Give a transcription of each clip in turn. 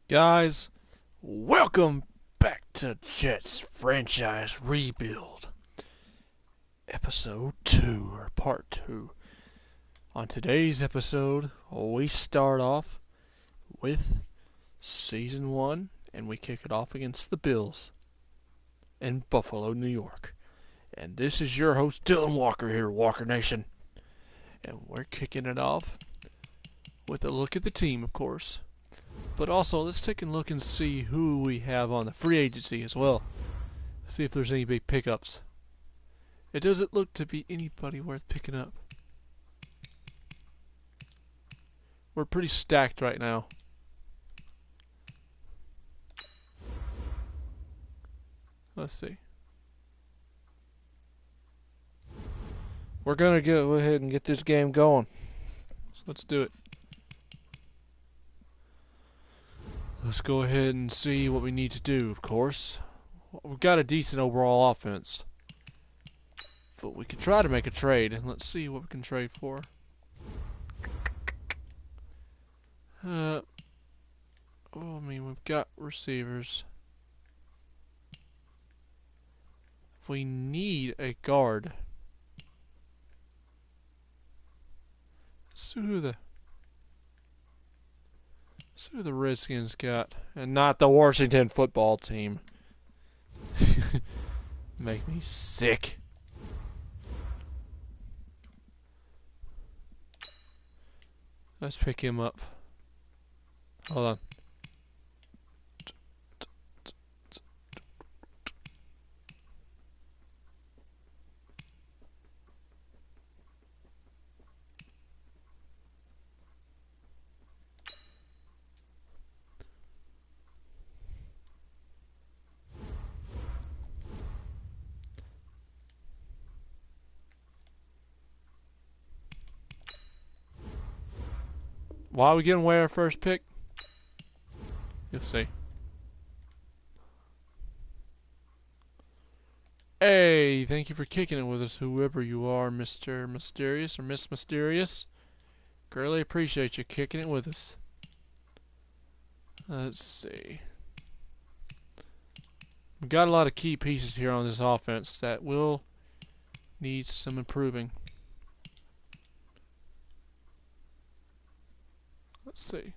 Guys, welcome back to Jets Franchise Rebuild, Episode 2, or Part 2. On today's episode, we start off with Season 1, and we kick it off against the Bills in Buffalo, New York. And this is your host, Dylan Walker here, Walker Nation. And we're kicking it off with a look at the team, of course. But also, let's take a look and see who we have on the free agency as well. See if there's any big pickups. It doesn't look to be anybody worth picking up. We're pretty stacked right now. Let's see. We're going to go ahead and get this game going. So let's do it. Let's go ahead and see what we need to do, of course. We've got a decent overall offense. But we could try to make a trade, and let's see what we can trade for. I mean, we've got receivers. We need a guard. Let's see who the Redskins got, and not the Washington football team. Make me sick. Let's pick him up. Hold on. Why are we giving away our first pick? You'll see. Hey, thank you for kicking it with us, whoever you are, Mr. Mysterious or Miss Mysterious. Greatly appreciate you kicking it with us. Let's see. We've got a lot of key pieces here on this offense that will need some improving. Let's see.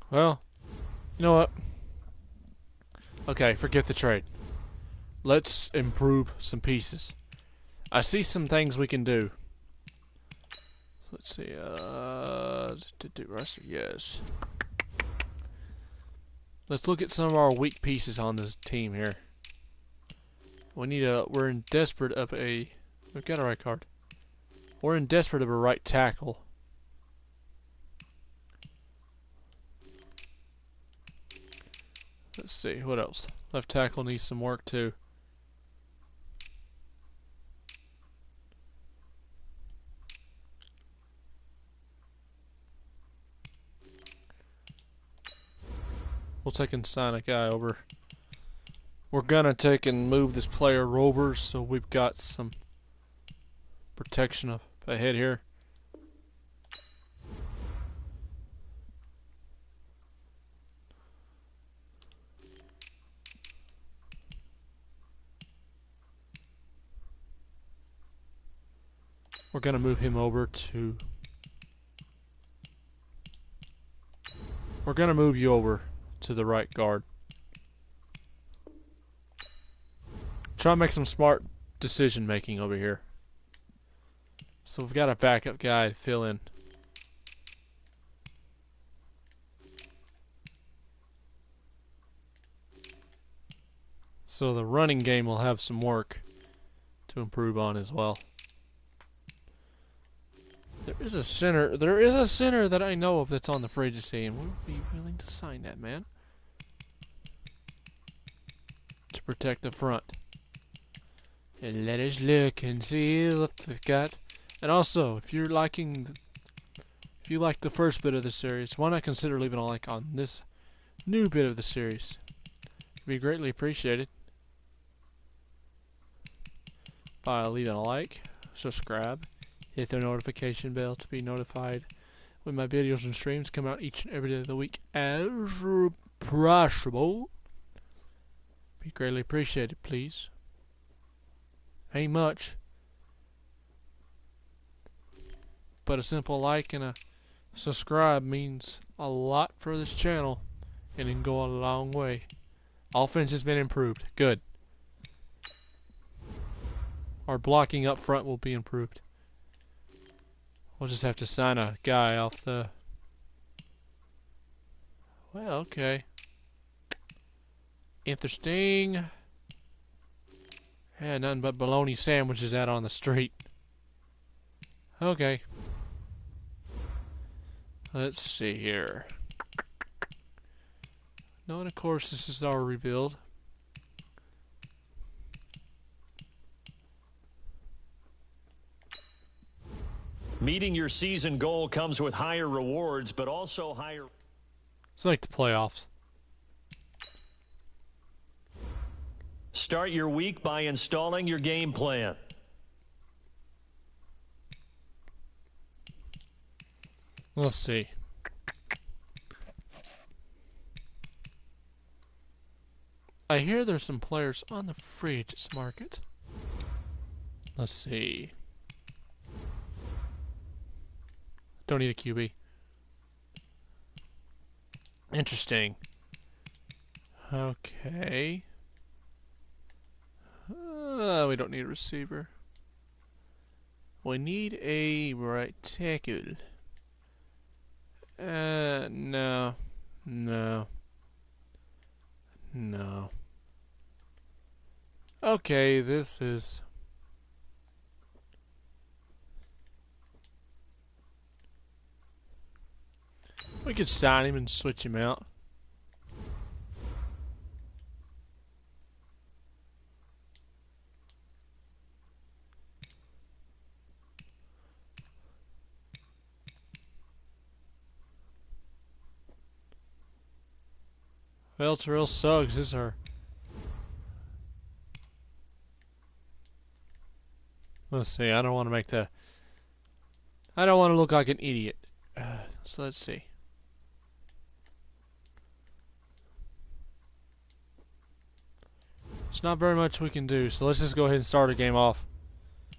Well, you know what? Okay, forget the trade. Let's improve some pieces. I see some things we can do. Let's see. Roster, yes. Let's look at some of our weak pieces on this team here. We're in desperate of a. We've got a right card. We're in desperate of a right tackle. Let's see, what else? Left tackle needs some work too. We'll take and sign a guy over. We're gonna take and move this player over so we've got some protection up ahead here. We're gonna move him over to. We're gonna move you over to the right guard. Try to make some smart decision making over here. So we've got a backup guy to fill in. So the running game will have some work to improve on as well. There is a center that I know of that's on the free agency, and we'll be willing to sign that man to protect the front. And let us look and see what we've got. And also, if you like the first bit of the series, why not consider leaving a like on this new bit of the series? It'd be greatly appreciated. by leaving a like, subscribe, hit the notification bell to be notified when my videos and streams come out each and every day of the week as possible. Be greatly appreciated, please. Ain't much, but a simple like and a subscribe means a lot for this channel, and it can go a long way. Offense has been improved. Good. Our blocking up front will be improved. We'll just have to sign a guy off the... Well, okay. Interesting. Yeah, nothing but bologna sandwiches out on the street. Okay. Let's see here. No, and of course this is our rebuild. Meeting your season goal comes with higher rewards, but also higher... It's like the playoffs. Start your week by installing your game plan. Let's see. I hear there's some players on the free agents market. Let's see. Don't need a QB. Interesting. Okay. We don't need a receiver. We need a right tackle. No. No. No. Okay, this is... We could sign him and switch him out. Well, Terrell Suggs is her. Let's see, I don't want to make the... I don't want to look like an idiot. So let's see. It's not very much we can do, so let's just go ahead and start the game off.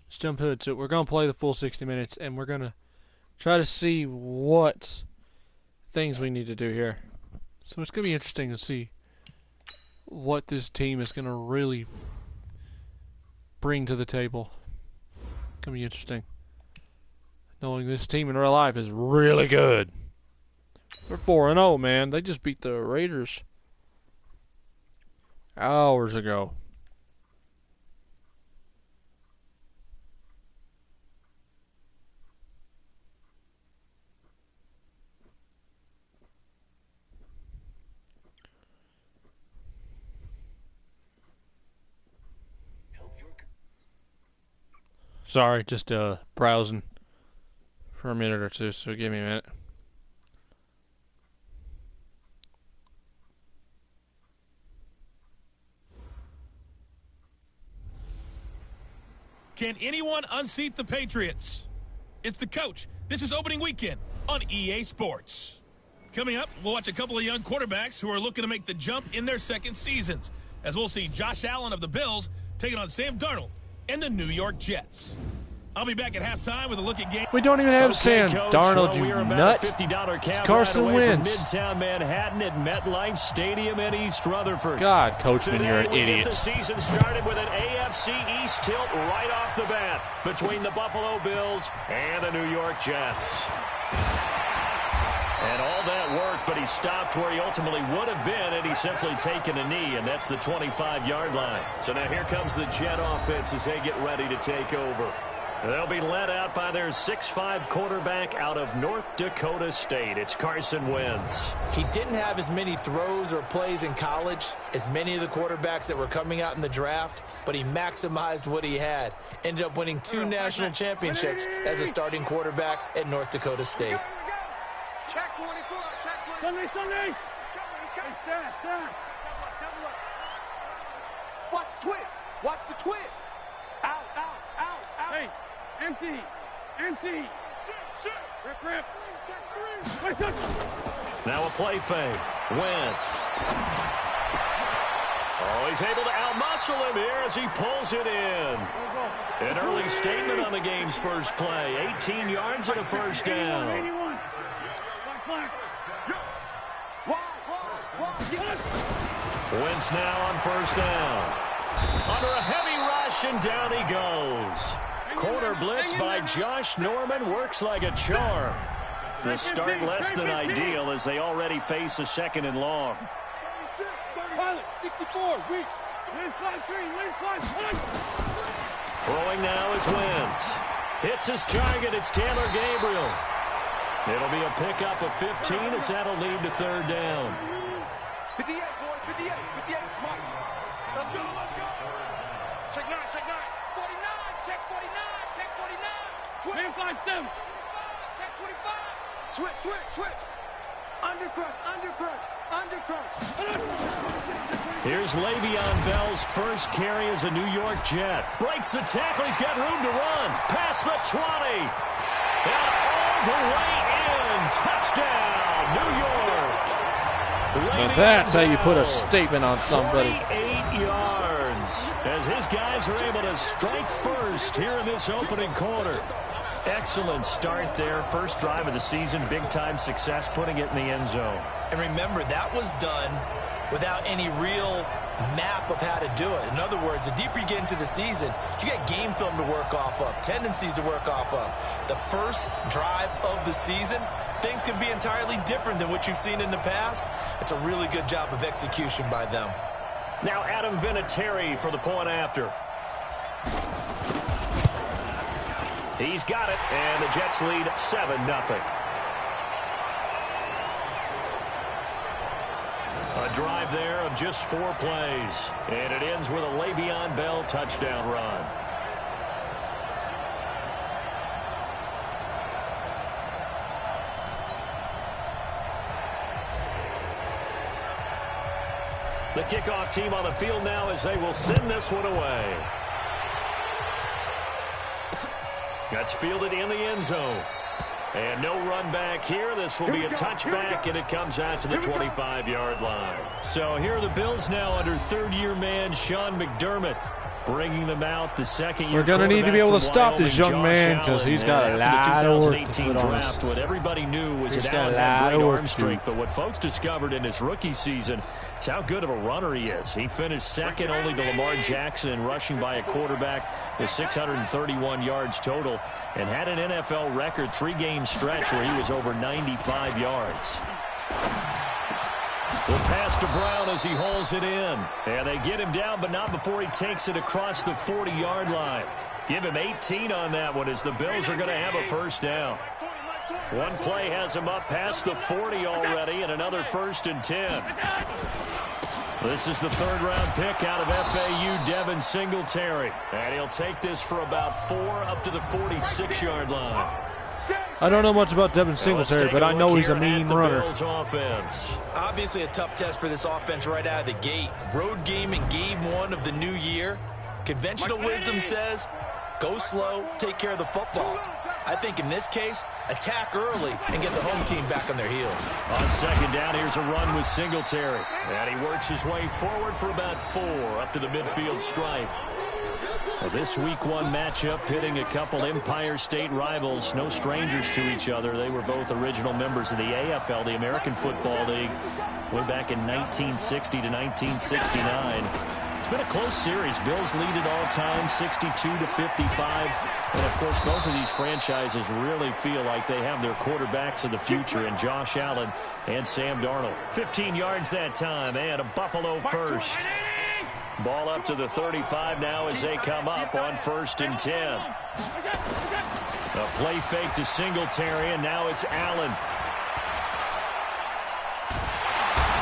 Let's jump into it. We're going to play the full 60 minutes, and we're going to try to see what things we need to do here. So it's going to be interesting to see what this team is going to really bring to the table. It's going to be interesting. Knowing this team in real life is really good. They're 4-0, man. They just beat the Raiders hours ago. Sorry, just browsing for a minute or two, so give me a minute. Can anyone unseat the Patriots? It's the coach. This is opening weekend on EA Sports. Coming up, we'll watch a couple of young quarterbacks who are looking to make the jump in their second seasons, as we'll see Josh Allen of the Bills taking on Sam Darnold and the New York Jets. I'll be back at halftime with a look at game. We don't even have Sam Darnold, you nut. It's Carson Wentz. Midtown Manhattan at MetLife Stadium in East Rutherford. God, Coachman, you're an idiot. The season started with an AFC East tilt right off the bat between the Buffalo Bills and the New York Jets. And all that worked, but he stopped where he ultimately would have been, and he's simply taken a knee, and that's the 25-yard line. So now here comes the Jet offense as they get ready to take over. They'll be led out by their 6'5" quarterback out of North Dakota State. It's Carson Wentz. He didn't have as many throws or plays in college as many of the quarterbacks that were coming out in the draft, but he maximized what he had. Ended up winning 2 national championships as a starting quarterback at North Dakota State. Check 24, check 24. Sunday. Watch the twist. Watch the twist. Out. Hey, empty. Empty. Rip, rip. Now a play fake. Wentz. Oh, he's able to outmuscle him here as he pulls it in. An early statement on the game's first play. 18 yards and a first down. 81. Wentz now on first down. Under a heavy rush, and down he goes. Corner blitz by Josh Norman works like a charm. The start less than ideal as they already face a second and long. Pilot, 64, weak. Win 5-3, win 5-1. Throwing now is Wentz. Hits his target. It's Taylor Gabriel. It'll be a pickup of 15 as that'll lead to third down. 58, boy, 58, 58. Mike. Let's go, let's go. Check 9, check 9. 49, check 49, check 49. Man 5-7. Check 25. Switch, switch, switch. Undercrush, undercrush, undercrush. Here's Le'Veon Bell's first carry as a New York Jet. Breaks the tackle. He's got room to run. Past the 20. And all the way in. Touchdown, New York. And that's how you put a statement on somebody. 48 yards as his guys are able to strike first here in this opening quarter. Excellent start there. First drive of the season. Big-time success putting it in the end zone. And remember, that was done without any real map of how to do it. In other words, the deeper you get into the season, you get game film to work off of, tendencies to work off of. The first drive of the season, things can be entirely different than what you've seen in the past. It's a really good job of execution by them. Now Adam Vinatieri for the point after. He's got it, and the Jets lead 7-0. A drive there of just 4 plays, and it ends with a Le'Veon Bell touchdown run. The kickoff team on the field now as they will send this one away. That's fielded in the end zone. And no run back here. This will be a touchback, and it comes out to the 25-yard line. So here are the Bills now under third-year man Sean McDermott, bringing them out the second-year. We're going to need to be able to stop this young man because he's got a lot of work to put on us. What everybody knew was that Allen had great arm strength, but what folks discovered in his rookie season is how good of a runner he is. He finished second only to Lamar Jackson in rushing by a quarterback with 631 yards total, and had an NFL record 3-game stretch where he was over 95 yards. The pass to Brown as he holds it in. And they get him down, but not before he takes it across the 40-yard line. Give him 18 on that one as the Bills are going to have a first down. One play has him up past the 40 already, and another 1st and 10. This is the third-round pick out of FAU, Devin Singletary. And he'll take this for about 4 up to the 46-yard line. I don't know much about Devin Singletary, but I know he's a mean runner. Obviously a tough test for this offense right out of the gate. Road game in game 1 of the new year. Conventional wisdom says, go slow, take care of the football. I think in this case, attack early and get the home team back on their heels. On second down, here's a run with Singletary. And he works his way forward for about 4 up to the midfield stripe. Well, this week 1 matchup pitting a couple Empire State rivals, no strangers to each other. They were both original members of the AFL, the American Football League, way back in 1960 to 1969. It's been a close series. Bills lead it all time, 62-55. And, of course, both of these franchises really feel like they have their quarterbacks of the future in Josh Allen and Sam Darnold. 15 yards that time, and a Buffalo first. Ball up to the 35 now as they come up on 1st and 10. A play fake to Singletary, and now it's Allen.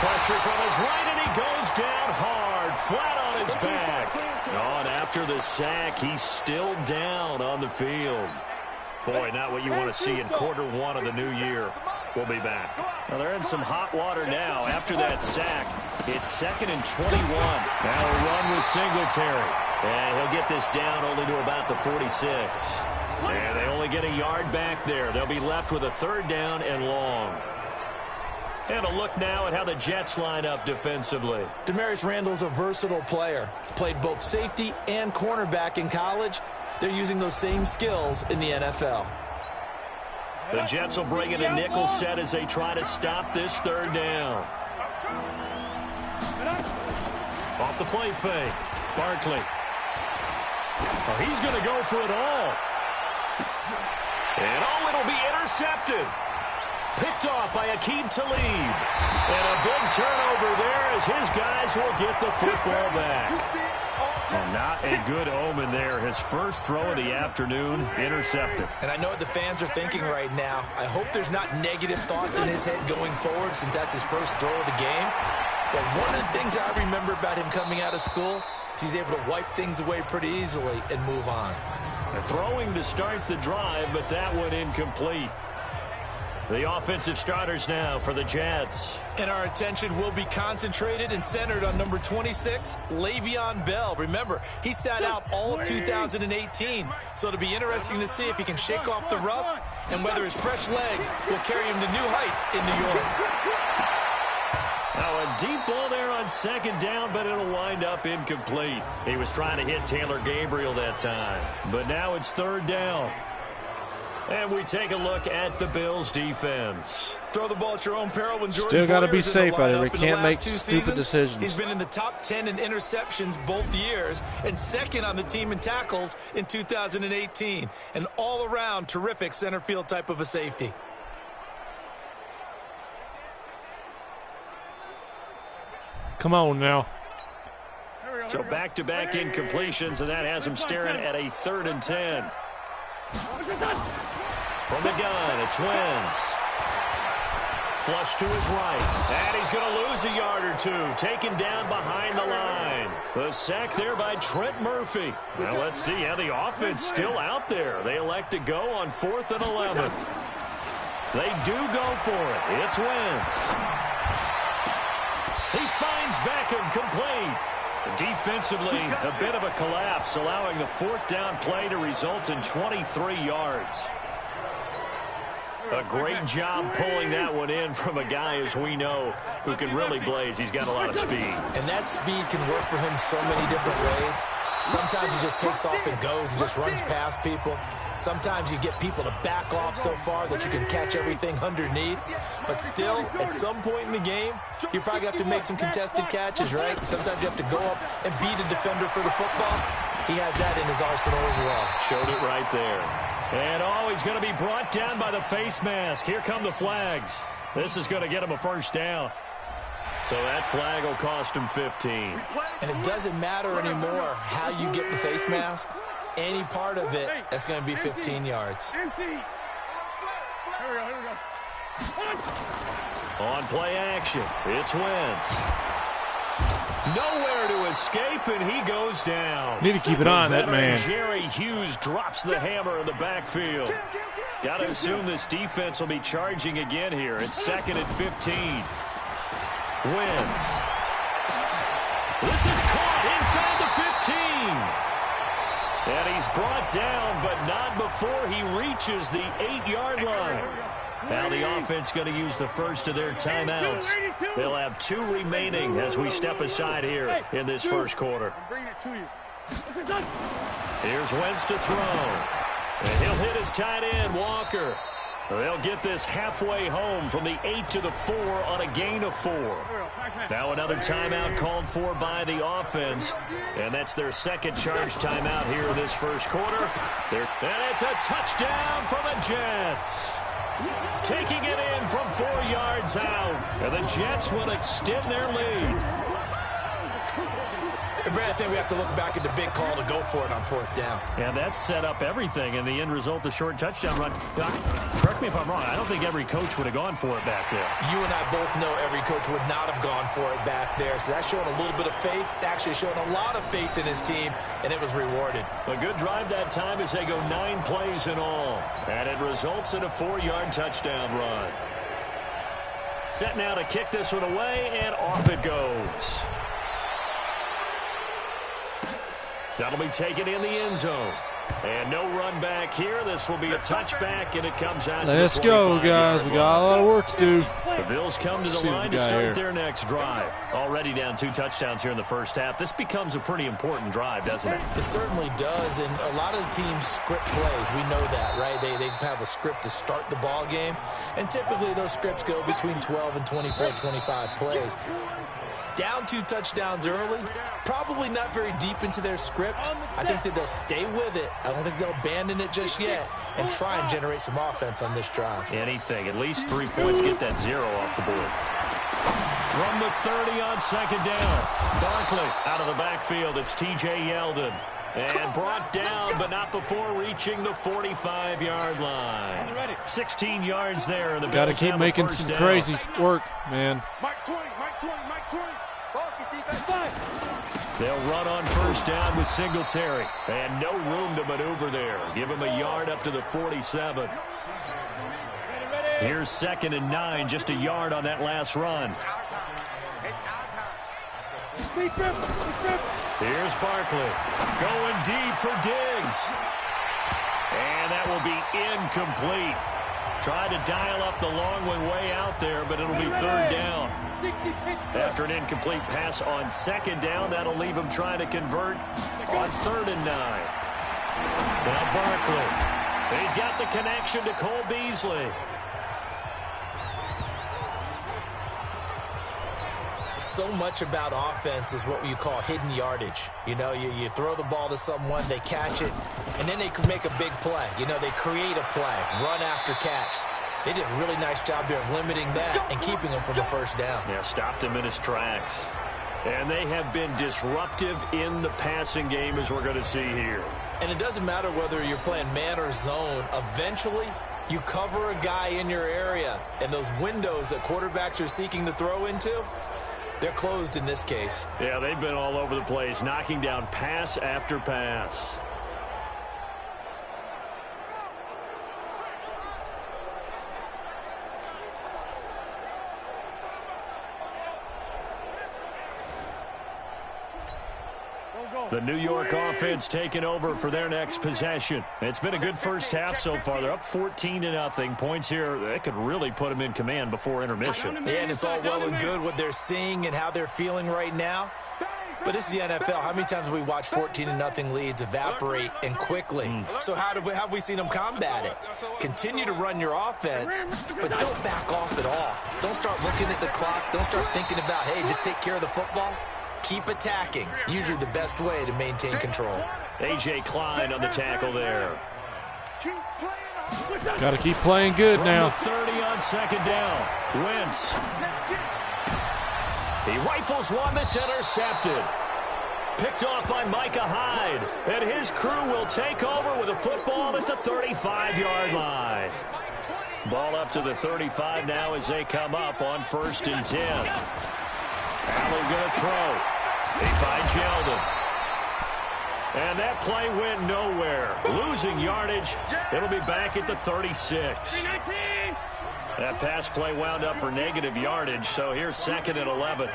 Pressure from his right, and he goes down hard, flat on his back. On after the sack, he's still down on the field. Boy, not what you want to see in quarter 1 of the new year. We'll be back. Well, they're in some hot water now after that sack. It's 2nd and 21. Now a run with Singletary. And he'll get this down only to about the 46. And they only get a yard back there. They'll be left with a 3rd down and long. And a look now at how the Jets line up defensively. Damarius Randall's a versatile player. Played both safety and cornerback in college. They're using those same skills in the NFL. The Jets will bring in a nickel set as they try to stop this 3rd down. Off the play fake. Barkley. Oh, he's going to go for it all. And oh, it'll be intercepted. Picked off by Aqib Talib. And a big turnover there as his guys will get the football back. Well, not a good omen there. His first throw of the afternoon, intercepted. And I know what the fans are thinking right now. I hope there's not negative thoughts in his head going forward since that's his first throw of the game. But one of the things I remember about him coming out of school is he's able to wipe things away pretty easily and move on. They're throwing to start the drive, but that one incomplete. The offensive starters now for the Jets. And our attention will be concentrated and centered on number 26, Le'Veon Bell. Remember, he sat out all of 2018, so it'll be interesting to see if he can shake off the rust and whether his fresh legs will carry him to new heights in New York. Now a deep ball there on 2nd down, but it'll wind up incomplete. He was trying to hit Taylor Gabriel that time, but now it's 3rd down. And we take a look at the Bills' defense. Throw the ball at your own peril when Jordan Still got to be Poyer's in safe the out of lineup it. in the Can't last make 2 stupid seasons. decisions. He's been in the top 10 in interceptions both years and 2nd on the team in tackles in 2018. An all-around terrific center field type of a safety. Come on now. So back-to-back incompletions, and that has him staring at a 3rd and 10. From the gun, it's Wentz. Flush to his right. And he's going to lose a yard or 2. Taken down behind the line. The sack there by Trent Murphy. Now let's see how the offense still out there. They elect to go on 4th and 11. They do go for it. It's Wentz. He finds Beckham complete. Defensively, a bit of a collapse, allowing the 4th down play to result in 23 yards. A great job pulling that one in from a guy, as we know, who can really blaze. He's got a lot of speed. And that speed can work for him so many different ways. Sometimes he just takes off and goes and just runs past people. Sometimes you get people to back off so far that you can catch everything underneath. But still, at some point in the game, you probably have to make some contested catches, right? Sometimes you have to go up and beat a defender for the football. He has that in his arsenal as well. Showed it right there. And oh, he's going to be brought down by the face mask. Here come the flags. This is going to get him a 1st down. So that flag will cost him 15. And it doesn't matter anymore how you get the face mask. Any part of it, that's going to be 15 yards. On play action, it's Wentz. Nowhere to escape, and he goes down. Need to keep it on, that man. Jerry Hughes drops the hammer in the backfield. Got to assume this defense will be charging again here. It's 2nd and 15. Wentz. This is caught inside the 15. And he's brought down, but not before he reaches the 8-yard line. Now the offense going to use the first of their timeouts. They'll have 2 remaining as we step aside here in this first quarter. Here's Wentz to throw. And he'll hit his tight end, Walker. They'll get this halfway home from the 8 to the 4 on a gain of 4. Now another timeout called for by the offense. And that's their 2nd charge timeout here in this first quarter. And it's a touchdown for the Jets. Taking it in from 4 yards out. And the Jets will extend their lead. And Brad, I think we have to look back at the big call to go for it on 4th down. Yeah, that set up everything, and the end result, the short touchdown run. Correct me if I'm wrong. I don't think every coach would have gone for it back there. You and I both know every coach would not have gone for it back there. So that's showing a little bit of faith, actually showing a lot of faith in his team, and it was rewarded. A good drive that time as they go 9 plays in all. And it results in a 4-yard touchdown run. Set now to kick this one away, and off it goes. That'll be taken in the end zone. And no run back here. This will be a touchback, and it comes out to the 25-yard line. Let's go, guys. We got a lot of work to do. The Bills come to the line to start their next drive. Already down 2 touchdowns here in the first half. This becomes a pretty important drive, doesn't it? It certainly does, and a lot of the teams script plays. We know that, right? They have a script to start the ball game, and typically those scripts go between 12 and 24, 25 plays. Down 2 touchdowns early, probably not very deep into their script. I think that they'll stay with it. I don't think they'll abandon it just yet and try and generate some offense on this drive. Anything. At least 3 points. Get that 0 off the board. From the 30 on second down. Barkley out of the backfield. It's T.J. Yeldon. And brought down, but not before reaching the 45-yard line. 16 yards there. And the Got to keep making some crazy work, man. They'll run on first down with Singletary. And no room to maneuver there. Give him a yard up to the 47. Here's 2nd and 9, just a yard on that last run. Here's Barkley going deep for Diggs. And that will be incomplete. Tried to dial up the long way out there, but it'll be 3rd down. After an incomplete pass on 2nd down, that'll leave him trying to convert on 3rd and 9. Now Barkley. He's got the connection to Cole Beasley. So much about offense is what you call hidden yardage. You know, you throw the ball to someone, they catch it, and then they can make a big play. You know, they create a play, run after catch. They did a really nice job there of limiting that and keeping him from a first down. Yeah, stopped him in his tracks. And they have been disruptive in the passing game, as we're going to see here. And it doesn't matter whether you're playing man or zone. Eventually, you cover a guy in your area, and those windows that quarterbacks are seeking to throw into, they're closed in this case. Yeah, they've been all over the place, knocking down pass after pass. The New York offense taking over for their next possession. It's been a good first half so far. They're up 14-0. Points here, they could really put them in command before intermission. Yeah, and it's all well and good what they're seeing and how they're feeling right now. But this is the NFL. How many times have we watched 14-0 leads evaporate and quickly? So how have we seen them combat it? Continue to run your offense, but don't back off at all. Don't start looking at the clock. Don't start thinking about, hey, just take care of the football. Keep attacking. Usually the best way to maintain control. A.J. Klein on the tackle there. Got to keep playing good now. From the 30 on second down. Wentz. He rifles one that's intercepted. Picked off by Micah Hyde. And his crew will take over with a football at the 35-yard line. Ball up to the 35 now as they come up on 1st and 10. Allen's going to throw. He finds Yeldon. And that play went nowhere. Losing yardage. It'll be back at the 36. That pass play wound up for negative yardage, so here's 2nd and 11.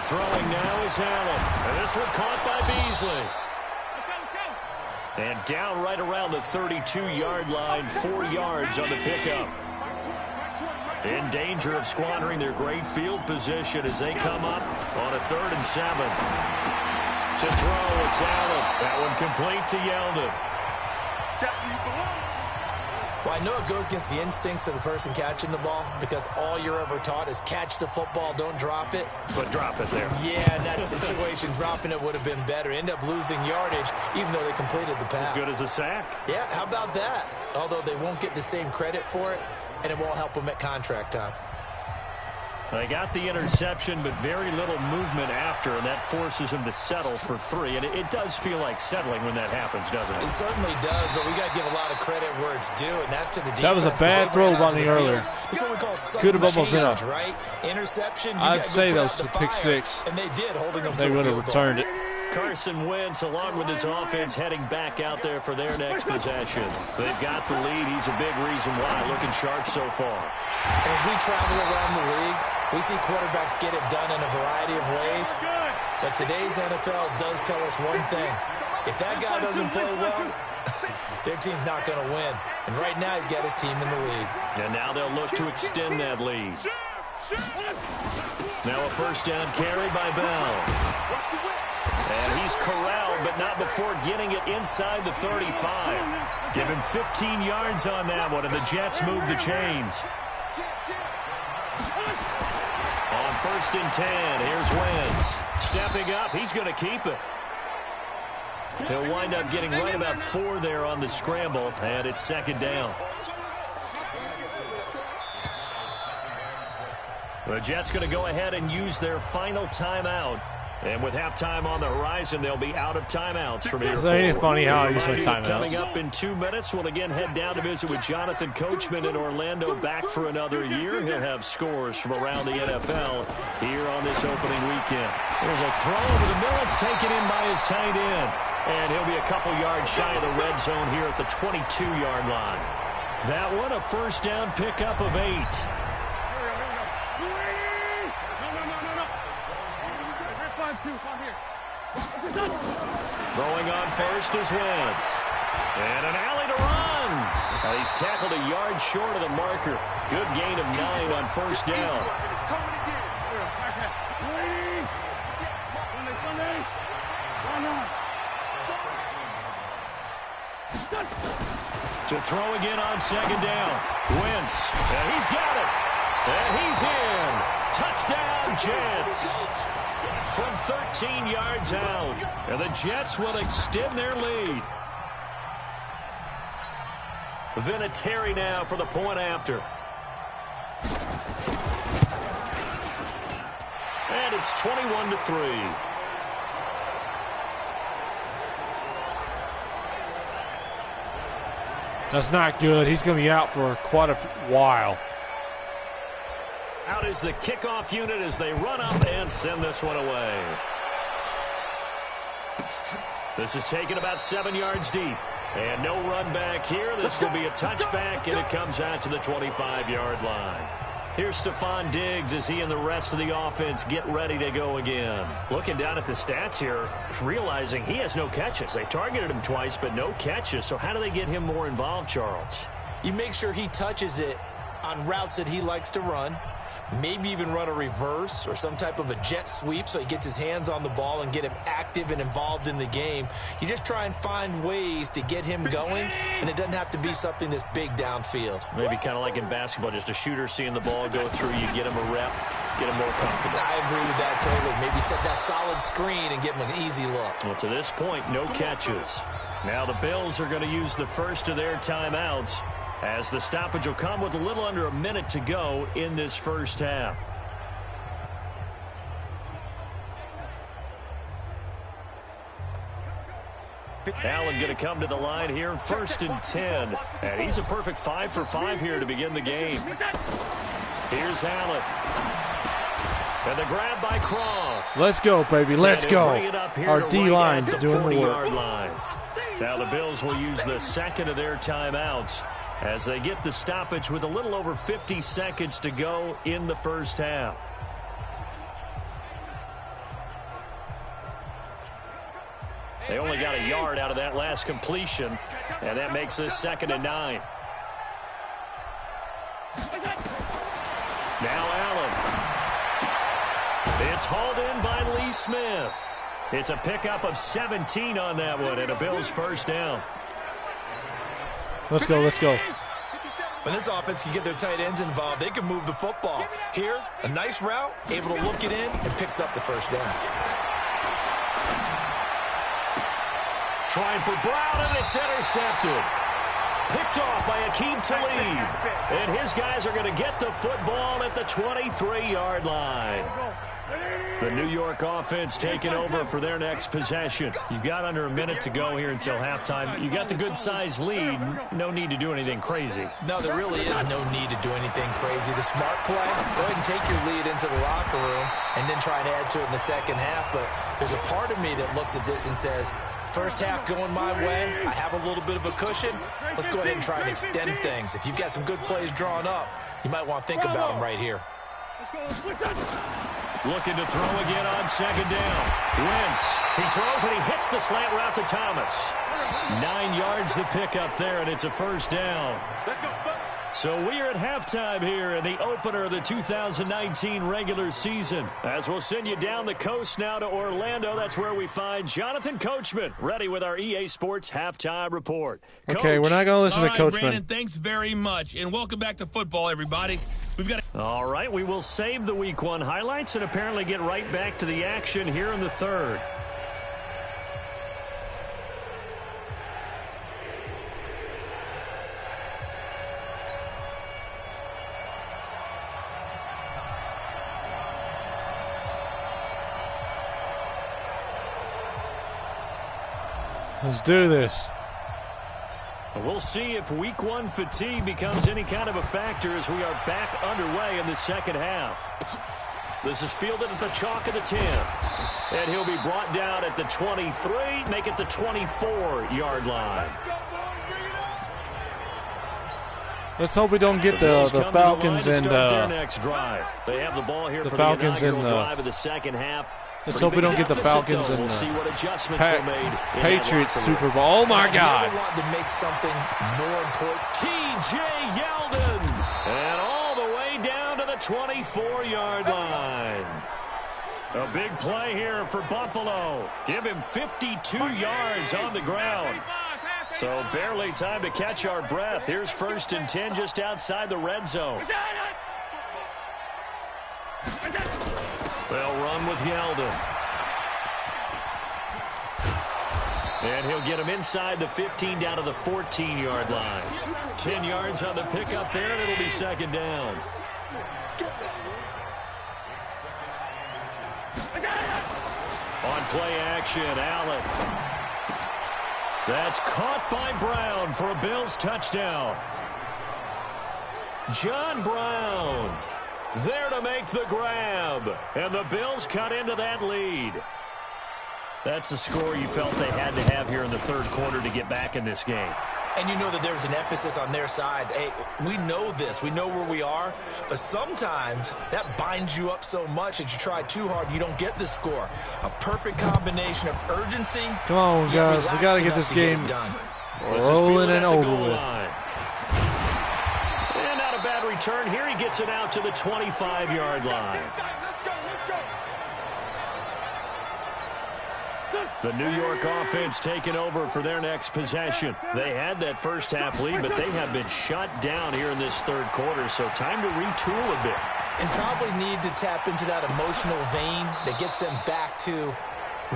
Throwing now is Allen. And this one caught by Beasley. And down right around the 32-yard line, 4 yards on the pickup. In danger of squandering their great field position as they come up on a 3rd and 7. To throw, it's Allen. That one complete to Yeldon. Well, I know it goes against the instincts of the person catching the ball because all you're ever taught is catch the football, don't drop it. But drop it there. Yeah, in that situation, dropping it would have been better. End up losing yardage even though they completed the pass. As good as a sack. Yeah, how about that? Although they won't get the same credit for it, and it won't help them at contract time. They got the interception, but very little movement after, and that forces him to settle for 3. And it does feel like settling when that happens, doesn't it? It certainly does, but we got to give a lot of credit where it's due, and that's to the defense. That was a bad throw by me earlier. That's what we call could have almost been a right? Interception. I'd say that was a pick 6. And they did, holding them. They would have returned it. Carson Wentz, along with his offense, heading back out there for their next possession. They've got the lead. He's a big reason why. Looking sharp so far. And as we travel around the league, we see quarterbacks get it done in a variety of ways. But today's NFL does tell us one thing. If that guy doesn't play well, their team's not going to win. And right now, he's got his team in the lead. And now they'll look to extend that lead. Now a first down carry by Bell. And he's corralled, but not before getting it inside the 35. Give him 15 yards on that one, and the Jets move the chains. On first and 10, here's Wentz. Stepping up, he's going to keep it. He'll wind up getting right about 4 there on the scramble, and it's second down. The Jets going to go ahead and use their final timeout. And with halftime on the horizon, they'll be out of timeouts from here forward. Isn't it funny how I use my timeouts? Coming up in 2 minutes, we'll again head down to visit with Jonathan Coachman in Orlando, back for another year. He'll have scores from around the NFL here on this opening weekend. There's a throw over the middle. It's taken in by his tight end. And he'll be a couple yards shy of the red zone here at the 22-yard line. That one, a first down pickup of 8. Throwing on first is Wentz. And an alley to run. Now he's tackled a yard short of the marker. Good gain of 9 on first down. To throw again on second down. Wentz. And he's got it. And he's in. Touchdown, Jets. From 13 yards out. And the Jets will extend their lead. Vinatieri now for the point after. And it's 21-3. That's not good. He's going to be out for quite a while. Out is the kickoff unit as they run up and send this one away. This is taken about 7 yards deep. And no run back here. This will be a touchback, and it comes out to the 25-yard line. Here's Stephon Diggs as he and the rest of the offense get ready to go again. Looking down at the stats here, realizing he has no catches. They've targeted him twice, but no catches. So how do they get him more involved, Charles? You make sure he touches it on routes that he likes to run. Maybe even run a reverse or some type of a jet sweep so he gets his hands on the ball and get him active and involved in the game. You just try and find ways to get him going, and it doesn't have to be something that's big downfield. Maybe kind of like in basketball, just a shooter seeing the ball go through, you get him a rep, get him more comfortable. I agree with that totally. Maybe set that solid screen and give him an easy look. Well, to this point, no catches. Now the Bills are going to use the first of their timeouts, as the stoppage will come with a little under a minute to go in this first half. Allen going to come to the line here, first and 10. And he's a perfect 5 for 5 here to begin the game. Here's Allen. And the grab by Croft. Let's go, baby. Let's go. Our D-line's doing the work. Line. Now the Bills will use the second of their timeouts as they get the stoppage with a little over 50 seconds to go in the first half. They only got a yard out of that last completion, and that makes this 2nd and 9. Now Allen. It's hauled in by Lee Smith. It's a pickup of 17 on that one, and a Bills first down. Let's go, let's go. When this offense can get their tight ends involved, they can move the football. Here, a nice route, able to look it in, and picks up the first down. Trying for Brown, and it's intercepted. Picked off by Akeem Talib. And his guys are going to get the football at the 23-yard line. The New York offense taking over for their next possession. You've got under a minute to go here until halftime. You got the good-sized lead. No need to do anything crazy. No, there really is no need to do anything crazy. The smart play, go ahead and take your lead into the locker room and then try and add to it in the second half. But there's a part of me that looks at this and says, first half going my way, I have a little bit of a cushion. Let's go ahead and try and extend things. If you've got some good plays drawn up, you might want to think about them right here. Looking to throw again on second down. Wentz. He throws and he hits the slant route to Thomas. 9 yards to pick up there, and it's a first down. So we are at halftime here in the opener of the 2019 regular season. As we'll send you down the coast now to Orlando, that's where we find Jonathan Coachman, ready with our EA Sports halftime report. Coach. Okay, we're not going to listen to Coachman. Brandon, thanks very much, and welcome back to football, everybody. We've got. All right, we will save the Week 1 highlights and apparently get right back to the action here in the third. Let's do this. We'll see if Week 1 fatigue becomes any kind of a factor as we are back underway in the second half. This is fielded at the chalk of the 10. And he'll be brought down at the 23, make it the 24-yard line. Let's hope we don't get the Falcons and their next drive. They have the ball here for Falcons the inaugural and drive of the second half. Let's hope we don't get the Falcons and Patriots Super Bowl. Oh, my God. I want to make something more important. T.J. Yeldon. And all the way down to the 24-yard line. A big play here for Buffalo. Give him 52 yards on the ground. So barely time to catch our breath. Here's 1st and 10 just outside the red zone. They'll run with Yeldon. And he'll get him inside the 15 down to the 14-yard line. 10 yards on the pickup there, and it'll be second down. On play action, Allen. That's caught by Brown for a Bills touchdown. John Brown there to make the grab. And the Bills cut into that lead. That's a score you felt they had to have here in the third quarter to get back in this game. And you know that there's an emphasis on their side. Hey, we know this. We know where we are. But sometimes that binds you up so much that you try too hard, you don't get the score. A perfect combination of urgency. Come on, guys. We got to get this game rolling and over with. And not a bad return here. He gets it out to the 25-yard line. The New York offense taking over for their next possession. They had that first half lead, but they have been shut down here in this third quarter, so time to retool a bit. And probably need to tap into that emotional vein that gets them back to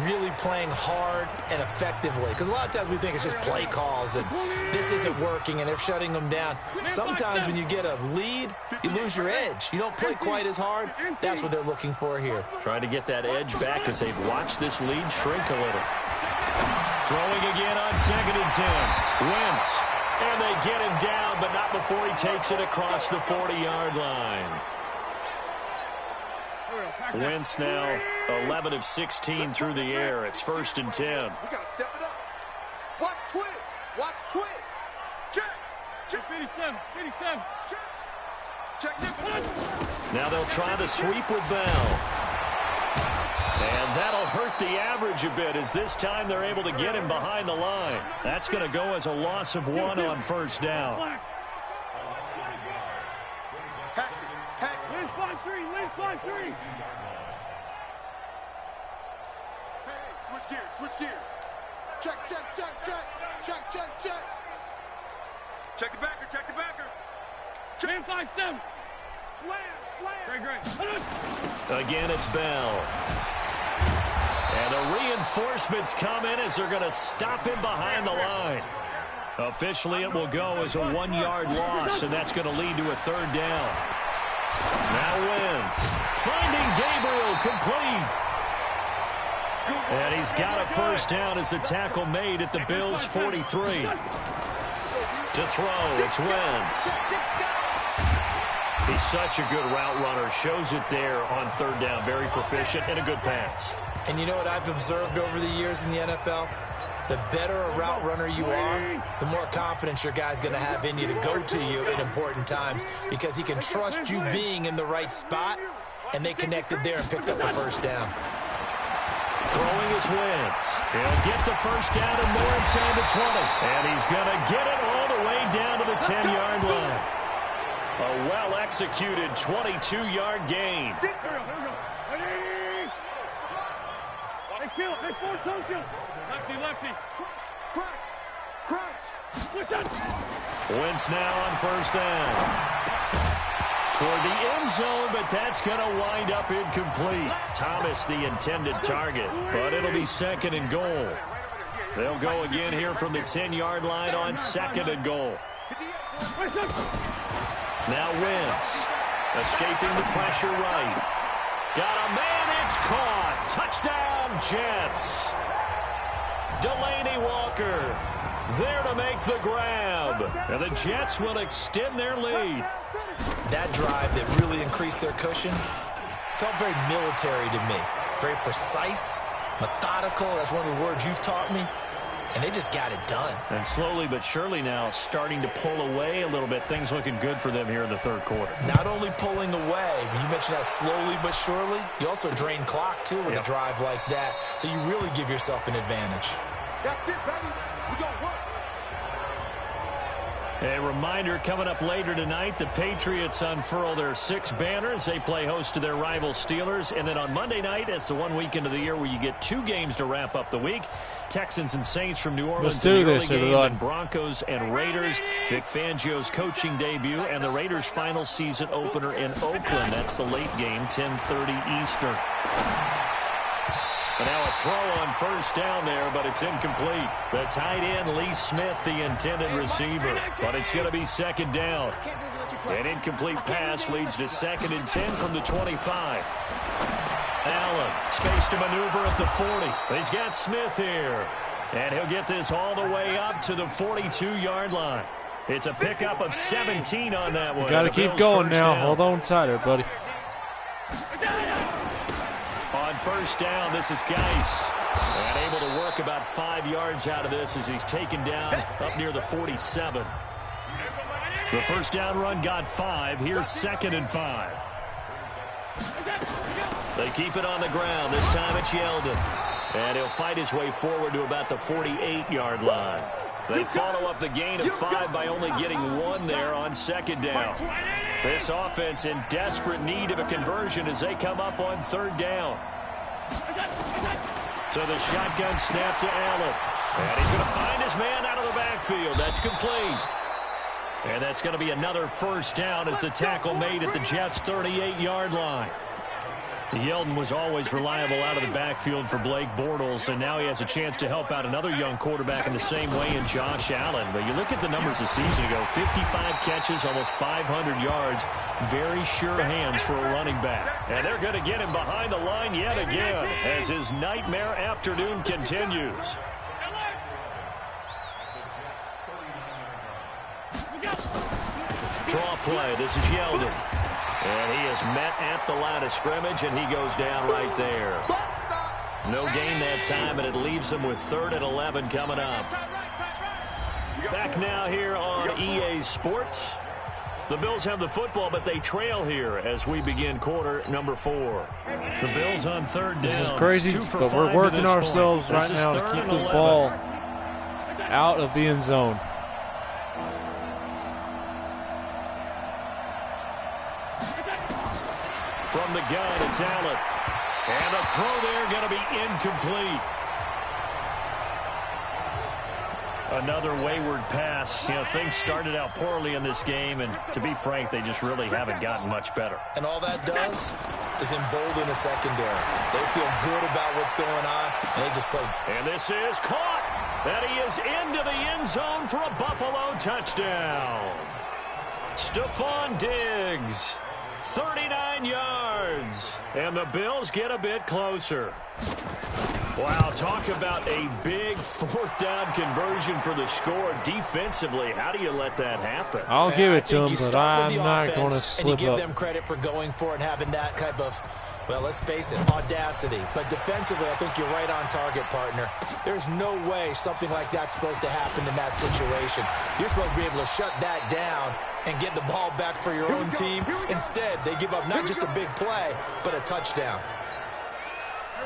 really playing hard and effectively. Because a lot of times we think it's just play calls and this isn't working and they're shutting them down. Sometimes when you get a lead, you lose your edge. You don't play quite as hard. That's what they're looking for here. Trying to get that edge back as they've watched this lead shrink a little. Throwing again on 2nd and 10. Wentz. And they get him down, but not before he takes it across the 40-yard line. Wentz now 11 of 16 through the air. It's 1st and 10. We got to step it up. Watch twist. Watch twist. Check. Check. 57. 57. Check. Check. Now they'll try the sweep with Bell. And that'll hurt the average a bit as this time they're able to get him behind the line. That's going to go as a loss of 1 on first down. Lane 5-3. Lane 5-3. Switch gears, switch gears. Check, check, check, check. Check, check, check. Check the backer, check the backer. Man 5-7. Slam, slam. Great. Again, it's Bell. And the reinforcements come in as they're going to stop him behind the line. Officially, it will go as a 1-yard loss, and that's going to lead to a third down. Now Wentz. Finding Gabriel complete. And he's got a first down as the tackle made at the Bills' 43. To throw, it's Wentz. He's such a good route runner. Shows it there on third down. Very proficient and a good pass. And you know what I've observed over the years in the NFL? The better a route runner you are, the more confidence your guy's going to have in you to go to you in important times because he can trust you being in the right spot and they connected there and picked up the first down. Throwing his Wentz. He'll get the first down and more inside the 20. And he's going to get it all the way down to the 10-yard line. A well-executed 22-yard gain. Lefty. Crunch. Wentz now on first down. Toward the end zone, but that's going to wind up incomplete. Thomas the intended target, but it'll be second and goal. They'll go again here from the 10-yard line on second and goal. Now Wentz, escaping the pressure right. Got a man, it's caught. Touchdown, Jets. Delaney Walker there to make the grab. And the Jets will extend their lead. That drive that really increased their cushion felt very military to me. Very precise, methodical. That's one of the words you've taught me. And they just got it done. And slowly but surely now starting to pull away a little bit. Things looking good for them here in the third quarter. Not only pulling away, but you mentioned that slowly but surely. You also drain clock, too, with a drive like that. So you really give yourself an advantage. That's it, baby. We gonna work. A reminder coming up later tonight, the Patriots unfurl their 6 banners. They play host to their rival Steelers. And then on Monday night, it's the one weekend of the year where you get 2 games to wrap up the week. Texans and Saints from New Orleans. Let's do this, everyone. And Broncos and Raiders. Vic Fangio's coaching debut and the Raiders' final season opener in Oakland. That's the late game, 10:30 Eastern. But now a throw on first down there, but it's incomplete. The tight end, Lee Smith, the intended receiver. But it's going to be second down. An incomplete pass leads to 2nd and 10 from the 25. Allen, space to maneuver at the 40. He's got Smith here. And he'll get this all the way up to the 42-yard line. It's a pickup of 17 on that one. You got to keep going now. Hold on tight there, buddy. On first down, this is Geis. And able to work about 5 yards out of this as he's taken down up near the 47. The first down run got 5. Here's 2nd and 5. They keep it on the ground. This time it's Yeldon. And he'll fight his way forward to about the 48-yard line. They follow up the gain of 5 by only getting 1 there on second down. This offense in desperate need of a conversion as they come up on third down. So the shotgun snap to Allen. And he's going to find his man out of the backfield. That's complete. And that's going to be another first down as the tackle made at the Jets' 38-yard line. Yeldon was always reliable out of the backfield for Blake Bortles, and now he has a chance to help out another young quarterback in the same way in Josh Allen. But you look at the numbers a season ago, 55 catches, almost 500 yards, very sure hands for a running back. And they're going to get him behind the line yet again as his nightmare afternoon continues. Draw play, this is Yeldon. And he is met at the line of scrimmage, and he goes down right there. No gain that time, and it leaves him with 3rd and 11 coming up. Back now here on EA Sports. The Bills have the football, but they trail here as we begin quarter number 4. The Bills on third down. This is crazy, but we're working ourselves right now to keep the ball out of the end zone. From the gun, it's Allen. And the throw there going to be incomplete. Another wayward pass. You know, things started out poorly in this game, and to be frank, they just really haven't gotten much better. And all that does is embolden the secondary. They feel good about what's going on, and they just play. And this is caught. And he is into the end zone for a Buffalo touchdown. Stephon Diggs. 39 yards. And the Bills get a bit closer. Wow, talk about a big fourth down conversion for the score. Defensively, how do you let that happen? I'll give it to him, but I'm not going to and slip you give up. them credit for going for it and having that type of, well, let's face it, audacity. But defensively, I think you're right on target, partner. There's no way something like that's supposed to happen in that situation. You're supposed to be able to shut that down and get the ball back for your own team. Instead, they give up not just a big play, but a touchdown.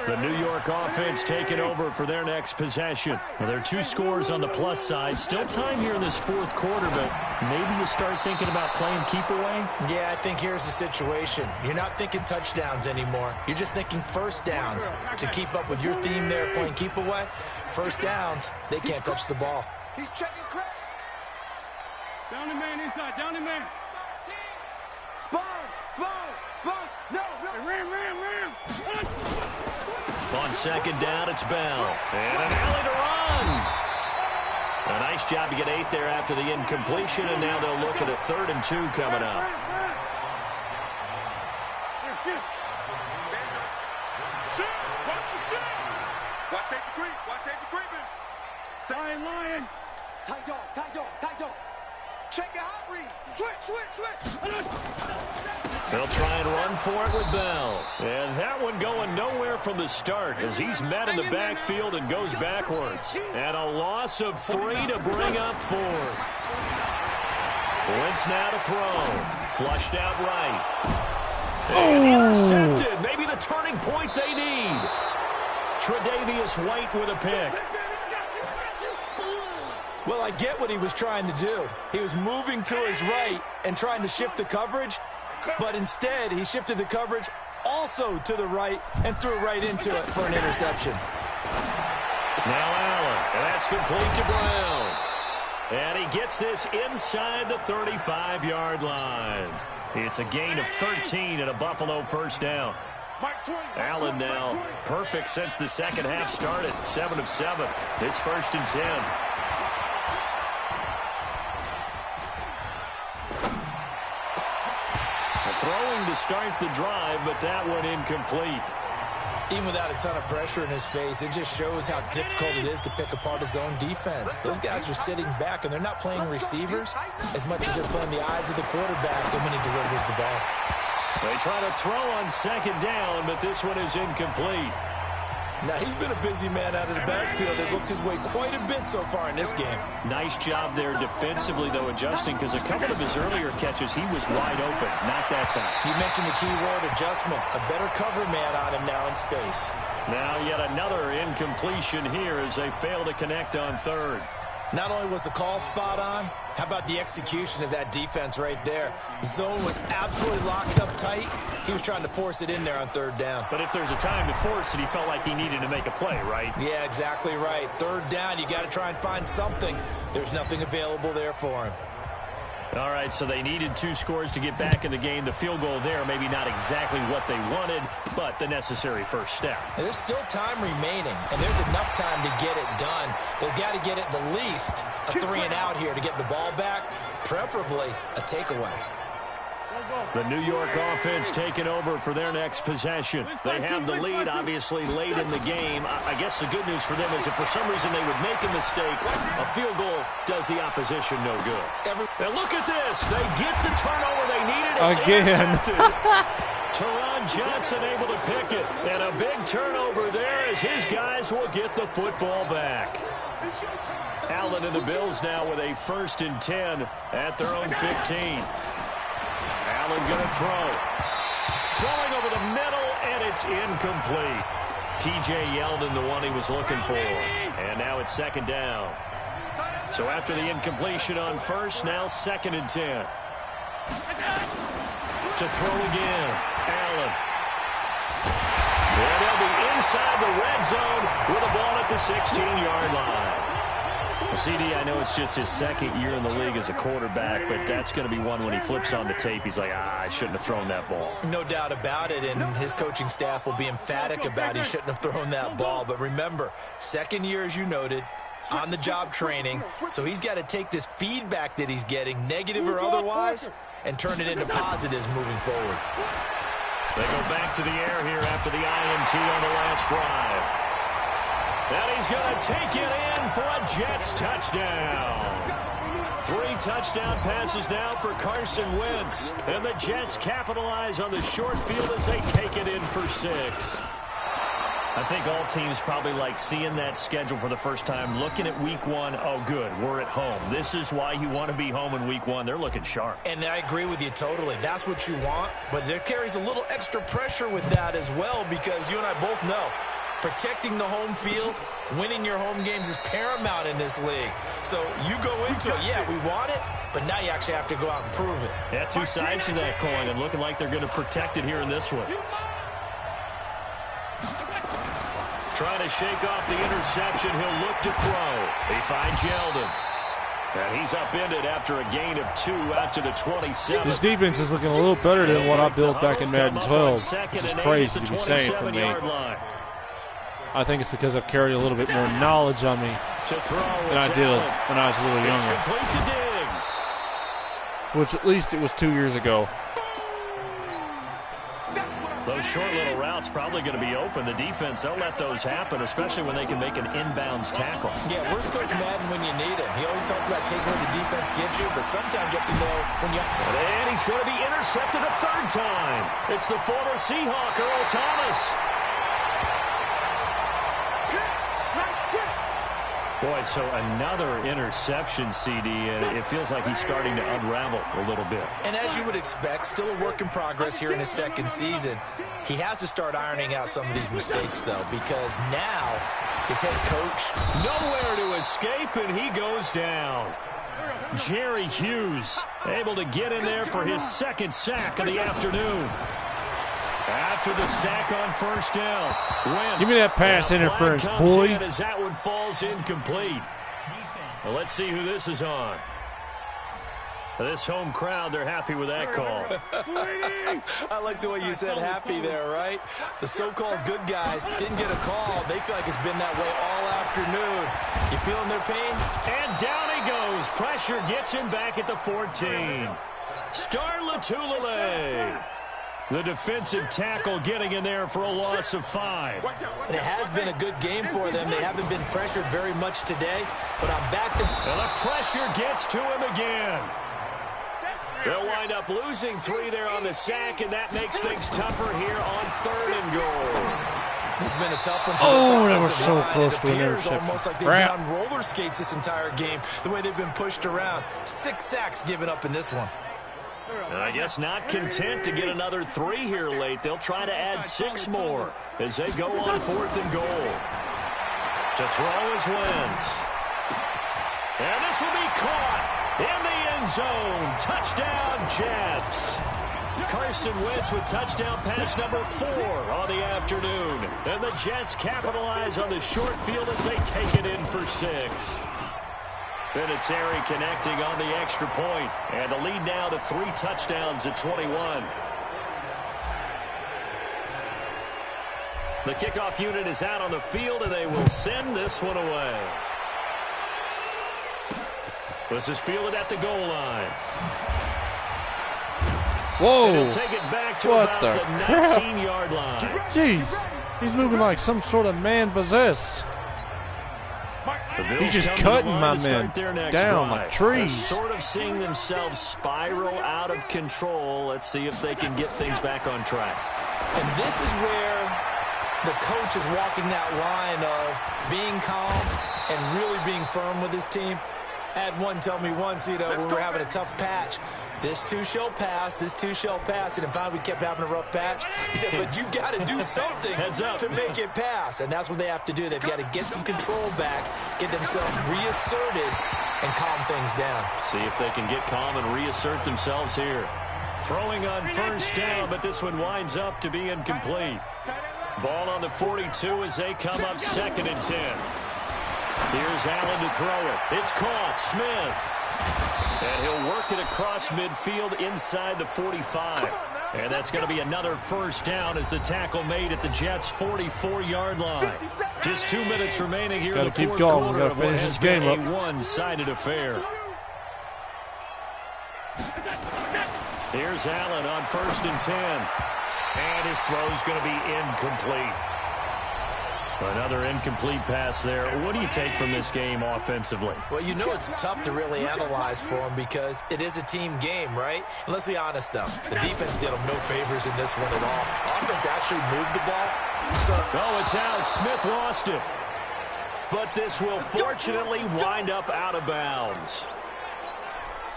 The New York offense taking over for their next possession. Well, there are 2 scores on the plus side. Still time here in this fourth quarter, but maybe you start thinking about playing keep away? Yeah, I think here's the situation. You're not thinking touchdowns anymore. You're just thinking first downs. To keep up with your theme there, playing keep away, first downs, they can't touch the ball. He's checking Craig. Down the man inside. Down the man. Sponge. No. Ram. On second down, it's Bell. And an alley to run. A nice job to get 8 there after the incompletion, and now they'll look at a 3rd and 2 coming up. Watch safety creeping. Lion. Tight dog. Check your hot read. Switch. They'll try and run for it with Bell. And that one going nowhere from the start as he's met in the backfield and goes backwards. And a loss of 3 to bring up 4. Wentz now to throw. Flushed out right. And intercepted. Maybe the turning point they need. Tre'Davious White with a pick. Well, I get what he was trying to do. He was moving to his right and trying to shift the coverage, but instead he shifted the coverage also to the right and threw right into it for an interception. Now Allen, and that's complete to Brown. And he gets this inside the 35-yard line. It's a gain of 13 and a Buffalo first down. Allen now perfect since the second half started. 7 of 7. It's 1st and 10. Throwing to start the drive, but that one incomplete. Even without a ton of pressure in his face, it just shows how difficult it is to pick apart his own defense. Those guys are sitting back, and they're not playing receivers as much as they're playing the eyes of the quarterback and when he delivers the ball. They try to throw on second down, but this one is incomplete. Now, he's been a busy man out of the backfield. They've looked his way quite a bit so far in this game. Nice job there defensively, though, adjusting, because a couple of his earlier catches, he was wide open. Not that time. You mentioned the key word, adjustment. A better cover man on him now in space. Now yet another incompletion here as they fail to connect on 3rd. Not only was the call spot on, how about the execution of that defense right there? Zone was absolutely locked up tight. He was trying to force it in there on 3rd down. But if there's a time to force it, he felt like he needed to make a play, right? Yeah, exactly right. 3rd down, you got to try and find something. There's nothing available there for him. All right, so they needed 2 scores to get back in the game. The field goal there, maybe not exactly what they wanted, but the necessary first step. And there's still time remaining, and there's enough time to get it done. They've got to get at the least a 3 and out here to get the ball back, preferably a takeaway. The New York offense taking over for their next possession. They have the lead, obviously, late in the game. I guess the good news for them is if for some reason they would make a mistake, a field goal does the opposition no good. And look at this. They get the turnover they needed. It's intercepted. Teron Johnson able to pick it. And a big turnover there as his guys will get the football back. Allen and the Bills now with a 1st and 10 at their own 15. Allen going to throw. Throwing over the middle, and it's incomplete. T.J. Yeldon, the one he was looking for. And now it's 2nd down. So after the incompletion on 1st, now 2nd and 10. To throw again. Allen. And they'll be inside the red zone with a ball at the 16-yard line. CD, I know it's just his 2nd year in the league as a quarterback, but that's going to be one when he flips on the tape, he's like, I shouldn't have thrown that ball. No doubt about it, and his coaching staff will be emphatic about he shouldn't have thrown that ball. But remember, 2nd year, as you noted, on-the-job training, so he's got to take this feedback that he's getting, negative or otherwise, and turn it into positives moving forward. They go back to the air here after the INT on the last drive. And he's going to take it in for a Jets touchdown. 3 touchdown passes now for Carson Wentz. And the Jets capitalize on the short field as they take it in for 6. I think all teams probably like seeing that schedule for the first time, looking at week 1. Oh, good, we're at home. This is why you want to be home in week 1. They're looking sharp. And I agree with you totally. That's what you want, but there carries a little extra pressure with that as well, because you and I both know protecting the home field, winning your home games is paramount in this league. So you go into it, yeah, we want it, but now you actually have to go out and prove it. Yeah, 2 sides to that coin, and looking like they're going to protect it here in this one. Trying to shake off the interception. He'll look to throw. He finds Yeldon. And he's upended after a gain of 2 out to the 27. This defense is looking a little better than what I built back in Madden 12, which is crazy to be saying for me. I think it's because I've carried a little bit more knowledge on me than I did when I was a little younger. Which at least it was 2 years ago. Those short little routes probably going to be open. The defense, they'll let those happen, especially when they can make an inbounds tackle. Yeah, where's Coach Madden when you need him? He always talks about taking what the defense gives you, but sometimes you have to know when you... And he's going to be intercepted a 3rd time. It's the former Seahawk, Earl Thomas. Boy, so another interception, CD, and it feels like he's starting to unravel a little bit. And as you would expect, still a work in progress here in his 2nd season. He has to start ironing out some of these mistakes, though, because now his head coach... Nowhere to escape, and he goes down. Jerry Hughes able to get in there for his 2nd sack of the afternoon. After the sack on 1st down, Wentz, give me that pass interference, boy. As that one falls incomplete. Well, let's see who this is on. This home crowd, they're happy with that call. I like the way you said happy there, right? The so-called good guys didn't get a call. They feel like it's been that way all afternoon. You feeling their pain? And down he goes. Pressure gets him back at the 14. Star Latulele. The defensive tackle getting in there for a loss of 5. And it has been a good game for them. They haven't been pressured very much today, but I'm back to... And the pressure gets to him again. They'll wind up losing 3 there on the sack, and that makes things tougher here on 3rd and goal. This has been a tough one for this that was so line. close to an interception. Almost like they've been on roller skates this entire game, the way they've been pushed around. 6 sacks given up in this one. I guess not content to get another 3 here late. They'll try to add 6 more as they go on 4th and goal. To throw is Wentz. And this will be caught in the end zone. Touchdown, Jets. Carson Wentz with touchdown pass number 4 on the afternoon. And the Jets capitalize on the short field as they take it in for 6. Vinatieri connecting on the extra point, and the lead now to 3 touchdowns at 21. The kickoff unit is out on the field, and they will send this one away. This is fielded at the goal line. Whoa! And he'll take it back to What about the the crap? 19-yard line. Jeez, he's moving like some sort of man possessed. He's just cutting my men down like trees. They're sort of seeing themselves spiral out of control. Let's see if they can get things back on track. And this is where the coach is walking that line of being calm and really being firm with his team. Had one tell me once, when we were having a tough patch, this too shall pass, this too shall pass. And finally we kept having a rough patch. He said, but you got to do something to make it pass. And that's what they have to do. They've got to get some control back, get themselves reasserted, and calm things down. See if they can get calm and reassert themselves here. Throwing on 1st down, but this one winds up to be incomplete. Ball on the 42 as they come up 2nd and 10. Here's Allen to throw it. It's caught. Smith. And he'll work it across midfield inside the 45. And that's going to be another 1st down as the tackle made at the Jets' 44-yard line. Just 2 minutes remaining here in the 4th quarter. We got to finish this game up. A one-sided affair. Here's Allen on 1st and 10. And his throw's going to be incomplete. Another incomplete pass there. What do you take from this game offensively? Well, you know it's tough to really analyze for them because it is a team game, right? And let's be honest, though. The defense did them no favors in this one at all. Offense actually moved the ball. Oh, it's out. Smith lost it. But this will fortunately wind up out of bounds.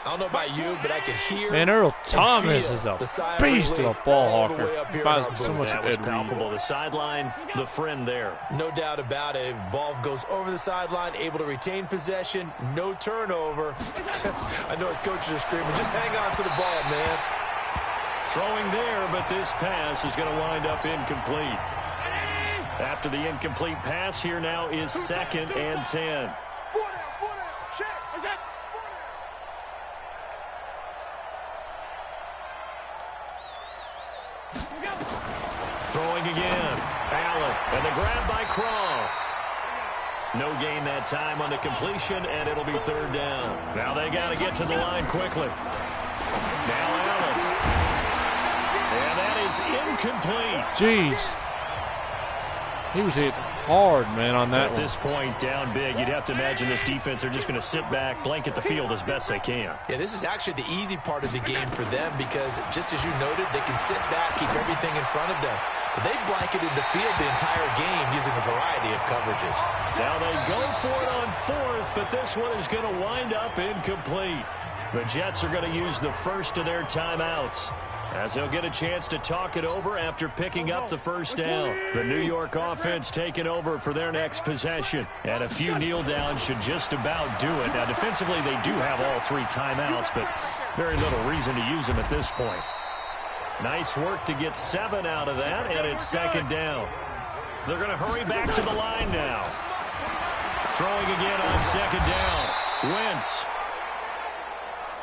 I don't know about you, but I can hear. Man, Earl Thomas is a beast of a ball hawker. So much that was palpable. The sideline, the friend there. No doubt about it. If ball goes over the sideline, able to retain possession, no turnover. I know his coaches are screaming, just hang on to the ball, man. Throwing there, but this pass is going to wind up incomplete. After the incomplete pass, here now is 2nd and 10. Throwing again. Allen, and the grab by Croft. No gain that time on the completion, and it'll be 3rd down. Now they got to get to the line quickly. Now Allen. And that is incomplete. Jeez. He was hit hard, man, on that one. At this point, down big, you'd have to imagine this defense are just going to sit back, blanket the field as best they can. Yeah, this is actually the easy part of the game for them because, just as you noted, they can sit back, keep everything in front of them. But they blanketed the field the entire game using a variety of coverages. Now they go for it on 4th, but this one is going to wind up incomplete. The Jets are going to use the first of their timeouts, as they'll get a chance to talk it over after picking up the 1st down. The New York offense taking over for their next possession. And a few kneel downs should just about do it. Now, defensively, they do have all 3 timeouts, but very little reason to use them at this point. Nice work to get 7 out of that, and it's 2nd down. They're going to hurry back to the line now. Throwing again on 2nd down. Wentz.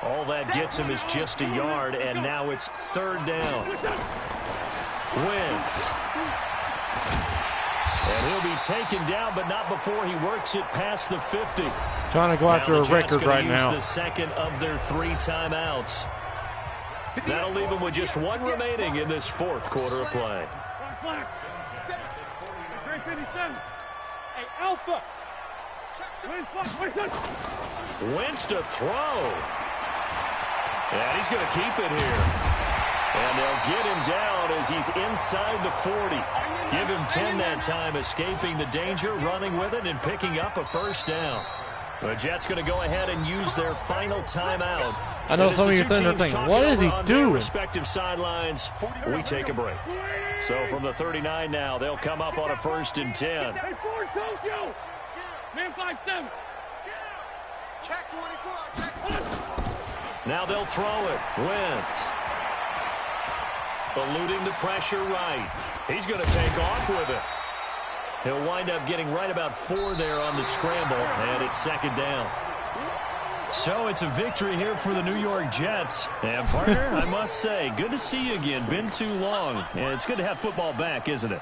All that gets him is just a yard, and now it's 3rd down. Wentz. And he'll be taken down, but not before he works it past the 50. Trying to go after a record right now. The 2nd of their 3 timeouts. That'll leave them with just 1 remaining in this 4th quarter of play. Hey, Alpha. Wentz to throw. And he's going to keep it here. And they'll get him down as he's inside the 40. Give him 10 that time, escaping the danger, running with it, and picking up a 1st down. The Jets going to go ahead and use their final timeout. I know some of you are thinking, what is he doing? Respective sidelines, we take a break. So from the 39 now, they'll come up on a 1st and 10. Hey, forward, Tokyo. Man 5-7. Check 24. Check. Now they'll throw it. Wentz. Eluding the pressure right. He's going to take off with it. He'll wind up getting right about 4 there on the scramble, and it's 2nd down. So it's a victory here for the New York Jets. And, partner, I must say, good to see you again. Been too long. And it's good to have football back, isn't it?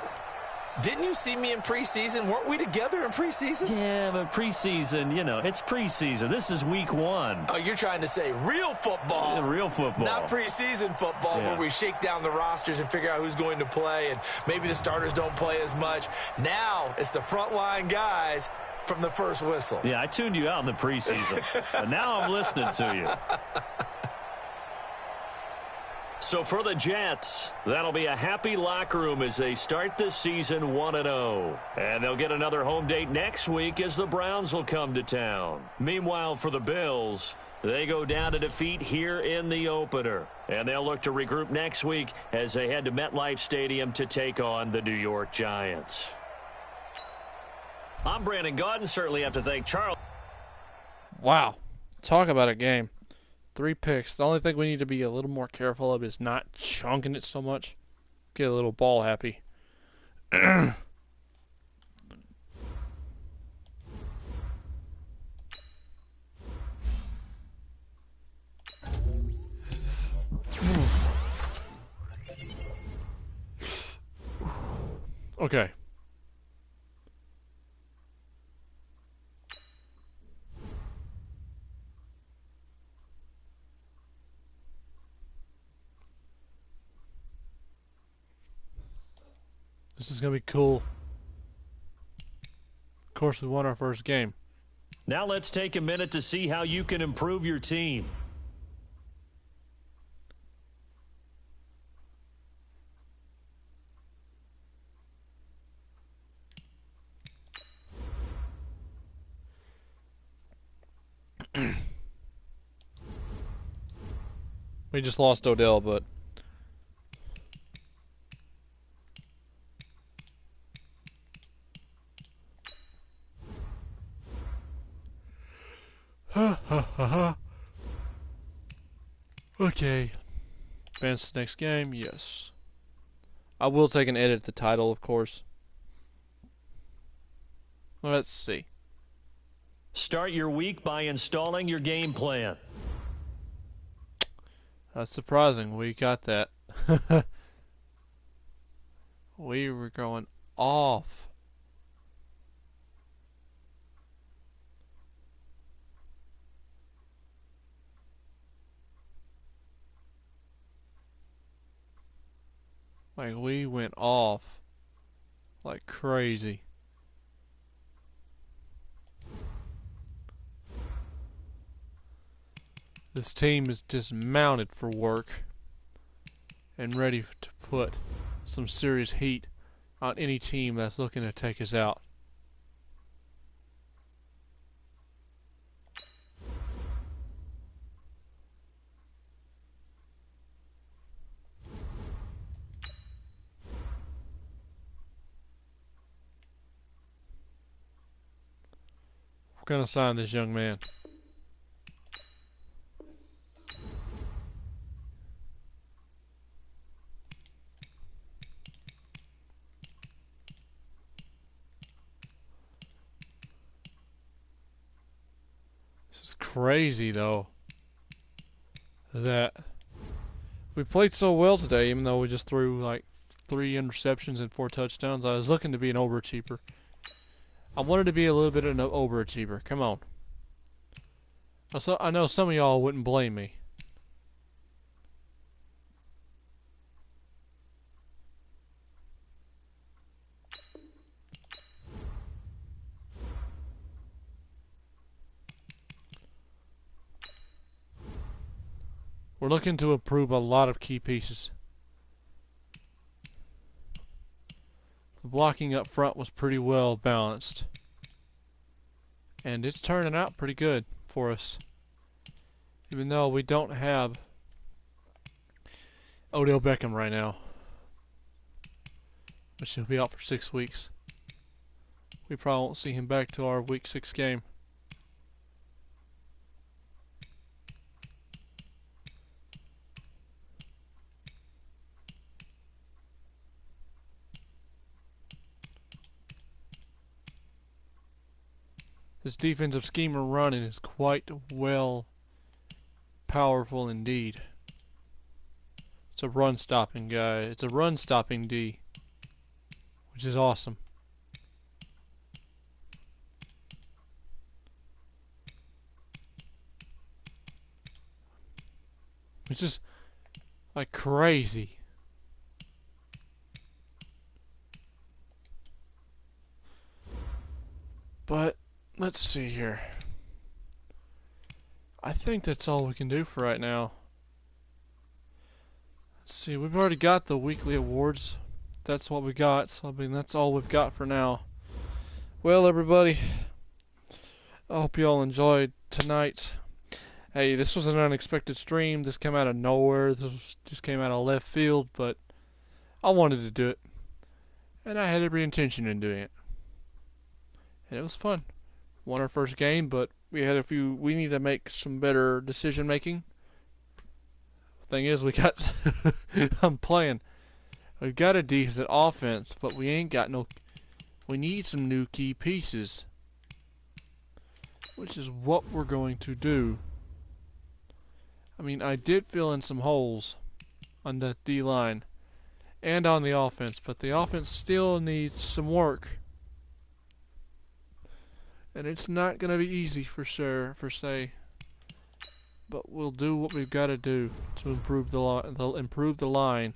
Didn't you see me in preseason? Weren't we together in preseason? Yeah, but preseason, you know, it's preseason. This is week 1. Oh, you're trying to say real football. Yeah, real football. Not preseason football where we shake down the rosters and figure out who's going to play, and maybe the starters don't play as much. Now it's the frontline guys from the first whistle. Yeah, I tuned you out in the preseason. But now I'm listening to you. So for the Jets, that'll be a happy locker room as they start this season 1-0. And they'll get another home date next week as the Browns will come to town. Meanwhile, for the Bills, they go down to defeat here in the opener. And they'll look to regroup next week as they head to MetLife Stadium to take on the New York Giants. I'm Brandon Gaudin. Certainly have to thank Charles. Wow. Talk about a game. 3 picks. The only thing we need to be a little more careful of is not chunking it so much. Get a little ball happy. Okay. This is going to be cool. course, we won our first game. Now let's take a minute to see how you can improve your team. We just lost Odell, but okay. Advance to the next game, yes. I will take an edit at the title, of course. Let's see. Start your week by installing your game plan. That's surprising. We got that. We were going off. Like, we went off like crazy. This team is dismounted for work and ready to put some serious heat on any team that's looking to take us out. We're going to sign this young man. This is crazy, though, that we played so well today, even though we just threw like 3 interceptions and 4 touchdowns. I was looking to be an overachiever. I wanted to be a little bit of an overachiever. Come on. I know some of y'all wouldn't blame me. We're looking to improve a lot of key pieces. The blocking up front was pretty well balanced. And it's turning out pretty good for us. Even though we don't have Odell Beckham right now, which he'll be out for 6 weeks. We probably won't see him back to our week 6 game. This defensive scheme we're running is quite well powerful indeed. It's a run stopping guy. It's a run stopping D, which is awesome. Which is like crazy. But let's see here. I think that's all we can do for right now. Let's see, we've already got the weekly awards. That's what we got. So, I mean, that's all we've got for now. Well, everybody, I hope you all enjoyed tonight. Hey, this was an unexpected stream. This came out of nowhere. Just came out of left field, but I wanted to do it. And I had every intention in doing it. And it was fun. Won our first game, but we need to make some better decision making. Thing is, we've got a decent offense, but we need some new key pieces, which is what we're going to do. I mean, I did fill in some holes on the D line and on the offense, but the offense still needs some work. And it's not going to be easy for sure, but we'll do what we've got to do to improve the line.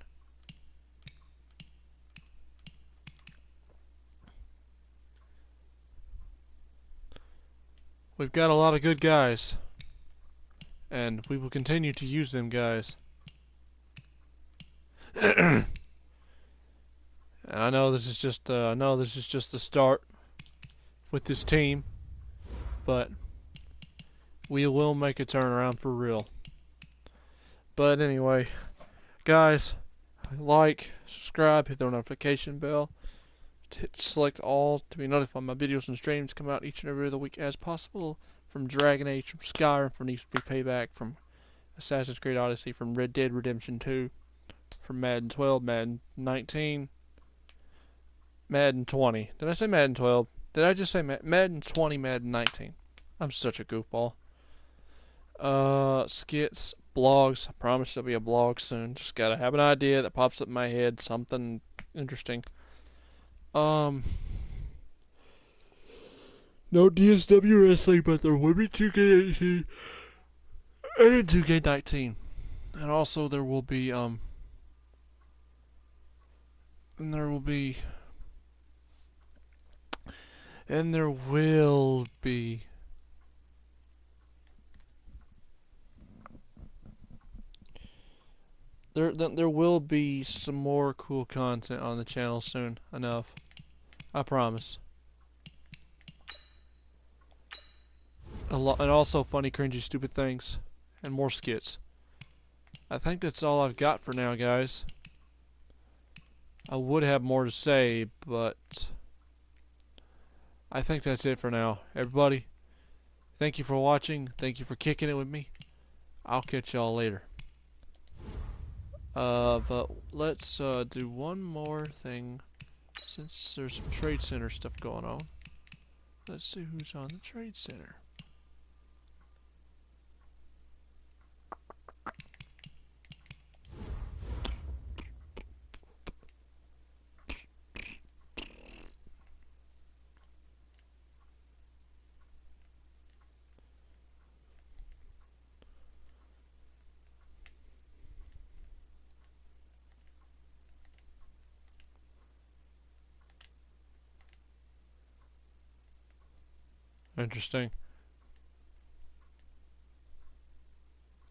we've got a lot of good guys, and we will continue to use them guys. And I know this is just the start with this team, but we will make a turnaround for real. But anyway, guys, like, subscribe, hit the notification bell, select all to be notified my videos and streams come out each and every other week as possible. From Dragon Age, from Skyrim, from Need for Speed Payback, from Assassin's Creed Odyssey, from Red Dead Redemption 2, from Madden 12, Madden 19, Madden 20. Did I say Madden 12? Did I just say Madden 20, Madden 19? I'm such a goofball. Skits, blogs. I promise there'll be a blog soon. Just gotta have an idea that pops up in my head, something interesting. No DSW wrestling, but there will be 2K18 and 2K19. And also there will be, and there will be, there will be some more cool content on the channel soon enough. I promise. And also funny, cringy, stupid things. And more skits. I think that's all I've got for now, guys. I would have more to say, but I think that's it for now. Everybody, thank you for watching. Thank you for kicking it with me. I'll catch y'all later. But let's do one more thing. Since there's some Trade Center stuff going on. Let's see who's on the Trade Center. Interesting.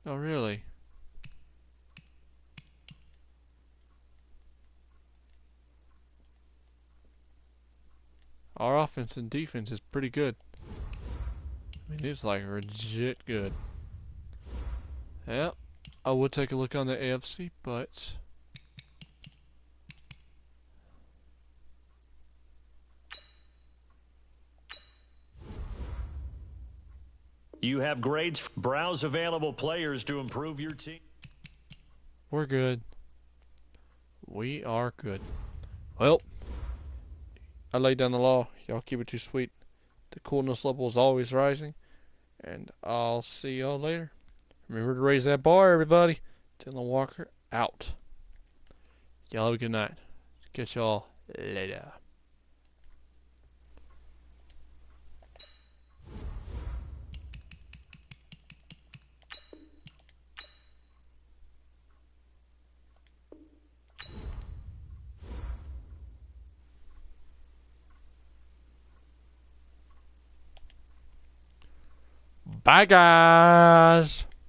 Oh, really? Our offense and defense is pretty good. I mean, it's like legit good. Yep. I would take a look on the AFC, but You have grades. Browse available players to improve your team. we're good. We are good. Well, I laid down the law. Y'all keep it too sweet. The coolness level is always rising. And I'll see y'all later. Remember to raise that bar, everybody. Dylan Walker out. Y'all have a good night. Catch y'all later. Bye, guys.